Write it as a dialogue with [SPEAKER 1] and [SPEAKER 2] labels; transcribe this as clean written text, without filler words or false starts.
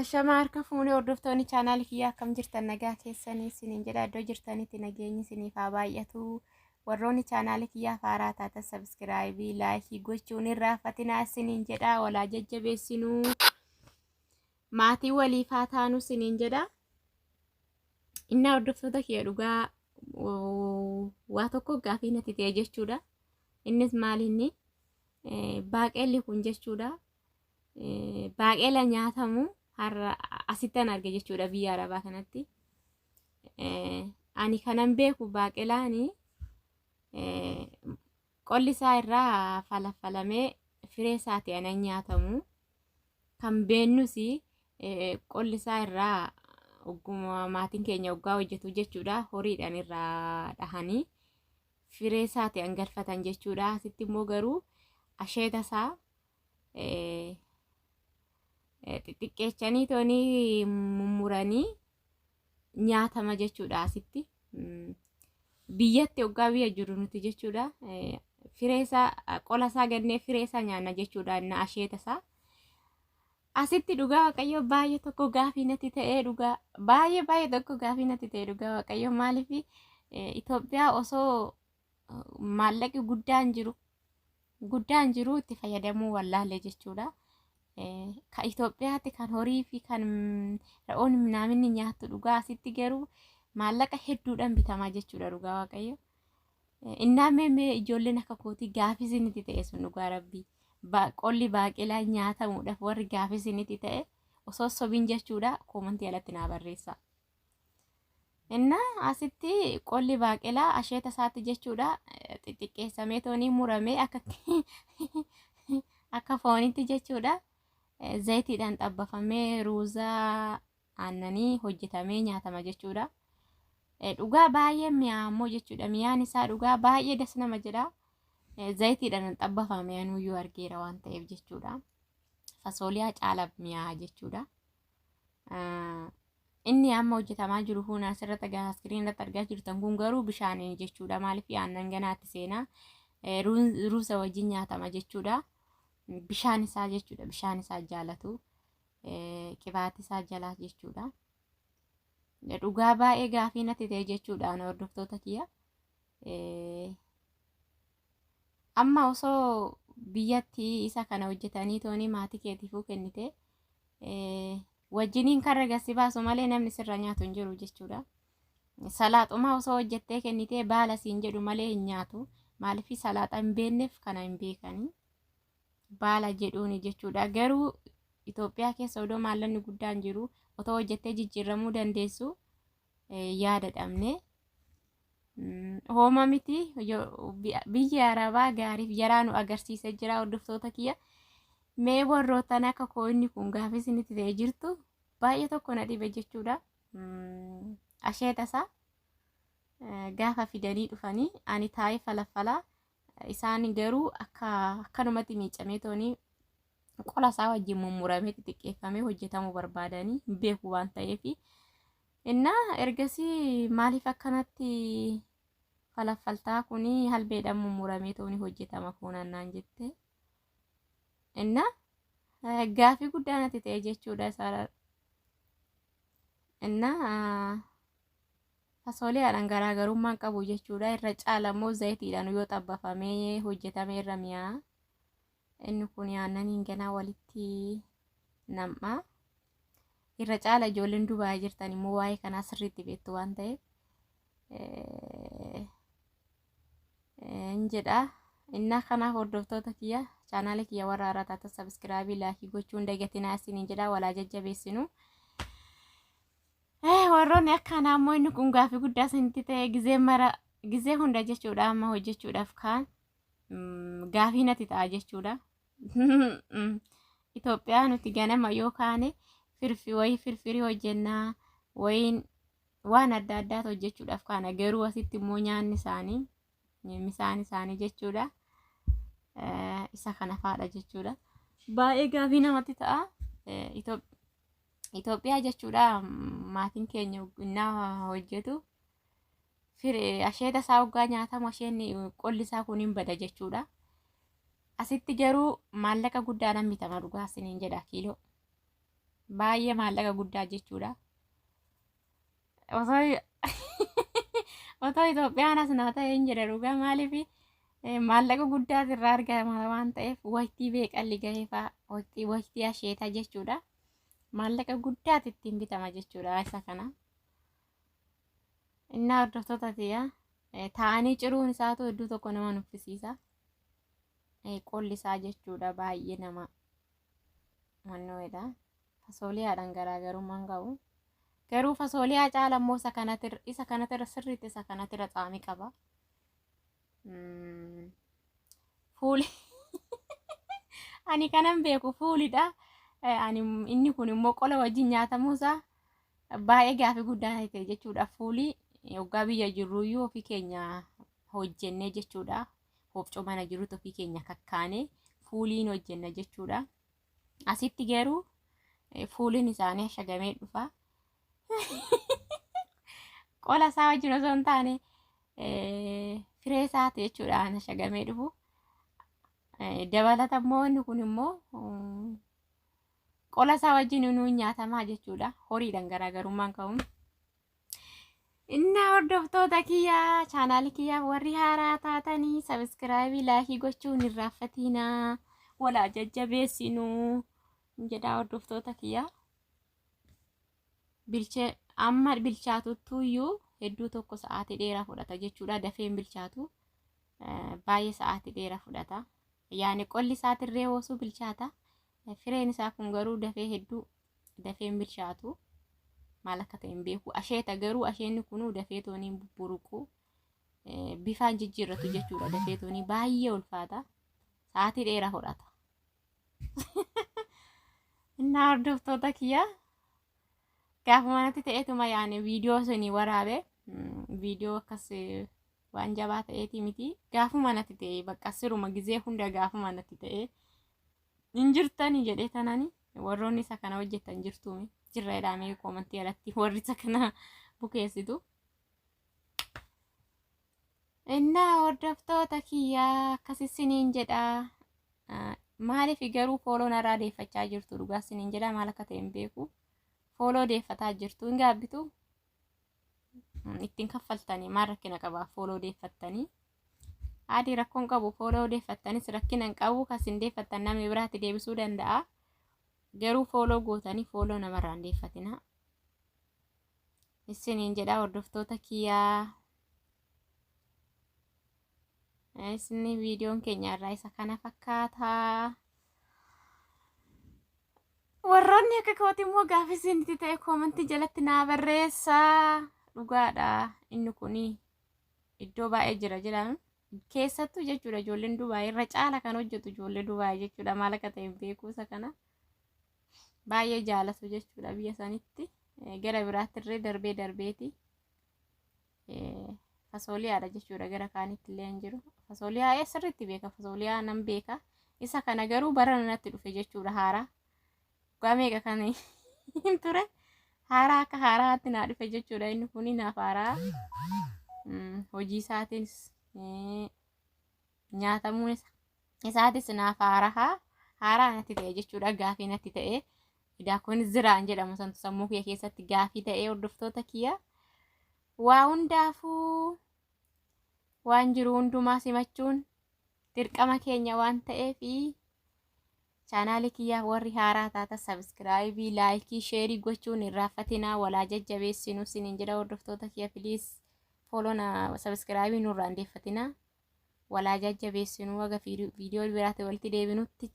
[SPEAKER 1] Ashama harka fuunee hordoftoonni chaanaal kiyyaa akkam jirtan nagaa keessanii isiniin jedha iddoo jirtanitti nageenyi isiniif haa baay'atu. Warroonni chaanaal kiyyaa faaraa taatan sabskiraayibii laayikii gochuun irraa fatinaa isiniin jedha. Walaa jajjabeessinuu maatii waliif haa taanu isiniin jedha. Innaa hordoftoota kiyya dhugaa waa tokko gaafii natti ta'e jechuudha. Innis maalinni baaqelli kun jechuudha. Baaqela nyaatamu har'a asittan arge jechuudha biyya Arabaa kanatti. Ani kanan beeku baaqelaani qolli isaa irraa falafalamee firee isaati anan nyaatamu. Kan beennus qolli isaa irraa ogguma maatiin keenya oggaa hojjetu jechuudha. Horiidhaan irraa dhahanii firee isaati hangalfatan jechuudha. Asitti immoo garuu asheeta isaa xixiqqeechanii toonii mummuranii nyaatama jechuudha. Asitti biyyatti oggaa biyya jiru nuti jechuudha. Firee isaa qola isaa gannee firee isaa nyaanna jechuudha. Inna asheeta isaa asitti dhugaa waaqayyo baay'ee tokko gaafii natti ta'ee dhugaa baay'ee tokko gaafii natti ta'ee dhugaa waaqayyo maaliif Itoophiyaa osoo maallaqi guddaan jiru itti fayyadamuu wallaalle jechuudha. Ka Itoophiyaatti kan horii fi kan re'oon minaaminni nyaattu dhugaa asitti garuu maallaqa hedduudhaan bitamaa jechuudha dhugaa waaqayyo. Innaa mee ijoolleen akka kootii gaafii isinitti ta'e sun dhugaa rabbii qolli baaqelaa nyaatamuudhaaf warri gaafii isinitti ta'e osoo sobiin jechuudha koomantii alatti naa barreessa. Innaa asitti qolli baaqelaa asheeta isaatti jechuudha xixiqqeessamee toonii muramee akka foonitti jechuudha. Zayitiidhaan xabbafamee ruuzaa aannanii hojjetamee nyaatama jechuudha. Dhugaa baay'ee mi'aamoo jechuudha. Mi'aan isaa dhugaa baay'ee das nama jedha. Zayitiidhaan xabbafamee anuyyuu argeera waan ta'eef jechuudha. Fasooliyaa caala mi'aa jechuudha. Inni amma hojjetamaa jiru kun asirratti iskiriin irratti argaa jirtan kun garuu bishaaniin jechuudha. Maaliif aannan ganaatti seenaa ruuza wajjin nyaatama jechuudha. Bishaan isaa jechuudha. Bishaan isaa jaalatu qibaati isaa jalaa jechuudha. Dhugaa baay'ee gaafii natti ta'e jechuudha hordoftoota kiyya. Amma osoo biyyatti isa kana hojjetanii toonii maatii keetiifuu kennite wajjiniin kan ragasi baasu malee namni sirra nyaatu hin jiru jechuudha. Salaaxumaa osoo hojjettee kennite baala siin jedhu malee hin nyaatu. Maaliif salaaxa hin beekneef kana hin beekanii. Baala jedhuuni jechuudha. Garuu Itoophiyaa keessa odoo maallaqni guddaan jiru otoo hojjettee jijjiiramuu dandeessu yaada dhabne. Hooma miti biyya Arabaa gaariif jaraa nu agarsiisee jira hordoftoota kiyya. Mee warroottan akka koo inni kun gaafii isinitti ta'ee jirtu baay'ee tokko na dhibe jechuudha. Asheeta isaa gaafa fidanii dhufanii ani taa'ee falafalaa. Isaan garuu akkanumatti miicamee toonii qola isaa wajjin mummuramee xixiqqeeffamee hojjetamuu barbaadanii beeku waan ta'eef. Innaa ergasii maaliif akkanatti falafaltaa kuni halbeedhaan mummuramee toonii hojjetama foonannaan jette. Innaa gaafii guddaa natti ta'e jechuudha isaa. Innaa fasooliyaadhaan garaagarummaan qabu jechuudha. Irra caalamoo zayitiidhaan yoo xabbafamee hojjetame irra mi'aa. Inni kun aannaniin ganaa walitti nam'aa. Irra caala ijoolleen Dubaay jirtan immoo waa'ee kanaa sirriitti beektu waan ta'eef hin jedha. Innaa kanaaf hordoftoota kiyya chaanaala kiyya warra haaraa taatan sabskiraayibii laayikii gochuun dagatinaa isiniin jedha. Walaa jajjabeessinu. Warroonni akkanaa ammoo inni kun gaafii guddaa isinitti ta'e gizee hunda jechuudha. Amma hojjechuudhaaf kaan gaafii natti ta'a jechuudha. Itoophiyaa nuti ganama yoo kaane firfirii hojjennaa wayiin waan adda addaatu hojjechuudhaaf kaana. Garuu asitti immoo nyaanni isaanii misaan isaanii jechuudha. Isa kana faadha jechuudha. Baay'ee gaafii namatti ta'a. Itoophiyaa jechuudha maatiin keenya innaa hojjetu asheeta isaa hoggaa nyaatamu asheenni qolli isaa kun hin bada jechuudha. Asitti garuu maallaqa guddaadhaan bitama dhugaa isiniin jedha kiiloo baay'ee maallaqa guddaa jechuudha. Osoo otoo Itoophiyaan as naa ta'e hin jedha dhugaa maaliif maallaqa guddaa irraa argama waan ta'eef waqtii beeqalli gahee fa'aa waqtii asheetaa jechuudha. Maallaqa guddaatti ittiin bitama jechuudha isa kana. Innaa hordoftoota tiyya taa'anii ciruun isaatu hedduu tokko nama nuffisiisa. Qolli isaa jechuudha baay'ee nama mannoodha. Fasooliyaadhaan garaagarummaan qabu. Garuu fasooliyaa caala immoo isa kanatti sirriitti isa kanatti xaamii qaba. Fuuli ani kanan beeku fuulidha. Inni kun immoo qola wajjin nyaatamuusaa baay'ee gaafii guddaa ta'e jechuudha. Fuulii waggaa biyya jirruyyuu ofii keenya hojjennee jechuudha. Hofcoo mana jirutti ofii keenya kakkaanee fuuliin hojjenna jechuudha. Asitti garuu fuuliin isaanii ashagamee dhufa. Qola isaa wajjin osoo hin taane firee isaati jechuudhaan ashagamee dhufu. Dabalata immoo inni kun immoo qola isaa wajjin nuun nyaatamaa jechuudha. Horiidhaan garaagarummaan qabu. Innaa hordoftoota kiyyaa chaanaali kiyyaa warri haaraa taatanii sabiskiraayibii laayikii gochuun hin irraanfatinaa. Walaa jajjabeessinuu jedhaa hordoftoota kiyyaa. Amma bilchaatuttuyyuu hedduu tokko sa'aatii dheeraa fudhata jechuudha. Dafeen bilchaatu baay'ee sa'aatii dheeraa fudhata. Yaani qolli isaatirree hoosuu bilchaata. Fireen isaa kun garuu dafee hedduu dafeen bilchaatu. Maal akka ta'e hin beeku. Asheeta garuu asheenni kunuu dafee tooniin bubburuqu. Bifaan jijjiirratu jechuudha. Dafee toonii baay'ee ulfaata. Sa'aatii dheeraa fudhata. Innaa hordoftoota kiyyaa gaafa manatti ta'eetuma yaani viidiyoo isinii waraabe viidiyoo akkas waan jabaa ta'eeti miti. Gaafa manatti ta'e bakka siruma gizee hunda gaafa manatti ta'e hin jirtani jedhee tanani warroonni isa kana hojjetan jirtuumi. Jirra jedhamee koomantii alatti warri isa kana bukeessitu. Innaa hordoftoota kiyyaa akkasisiniin jedhaa. Maaliif garuu fooloo narraa deeffachaa jirtu dhugaa isiniin jedhaa maal akka ta'e hin beeku. Fooloo deeffataa jirtu hin gaabbitu. Ittiin kaffaltanii maal rakkina qabaa fooloo deeffattanii. Adii rakkoon qabu fooloo deeffattanis rakkina hin qabu kasin deeffattan namni biraatti deebisuu danda'a. Garuu fooloo gootanii fooloo namarraan deeffatina. Isiniin jedhaa hordoftoota kiyyaa. Isin viidiyoon keenya irraa isa kana fakkaataa. Warroonni akka kooti immoo gaafa isinitti ta'e koomantii jalatti naa barreessaa. Dhugaadha inni kuni iddoo baay'ee jira jedhama. Keessattuu jechuudha ijoolleen Dubaay irra caala kan hojjetu ijoollee Dubaay jechuudha. Maal akka ta'e hin beeku isa kana. Baay'ee jaalatu jechuudha biyya sanitti. Gara biraatti illee darbeeti. Fasooliyaadha jechuudha gara kaanitti illee hin jiru. Fasooliyaa sirriitti beeka. Fasooliyaa nan beeka. Isa kana garuu bara natti dhufe jechuudha haaraa. Waggaa meeqa kan hin ture. Haaraa akka haaraatti naa dhufe jechuudha inni kuni naaf haaraa. Hojii isaatiinis nyaatamuun isaatis naaf haaraa natti ta'e jechuudha gaafii natti ta'e. Idaa kun ziraan jedhamu santu sammuu kiyya keessatti gaafii ta'e hordoftoota kiyya. Waa hundaafuu waan jiru hundumaa simachuun dirqama keenya waan ta'eefi chaanaali kiyyaa warri haaraa taata sabiskiraayibii laayikii sheerii gochuun hin irraanfatinaa walaa jajjabeessinu siniin jedha hordoftoota kiyya filiis fooloon sabiskiraayibii nurraa hin deeffatinaa walaa jajjabeessinu waga viidiyoo biraatti walitti deebinutti.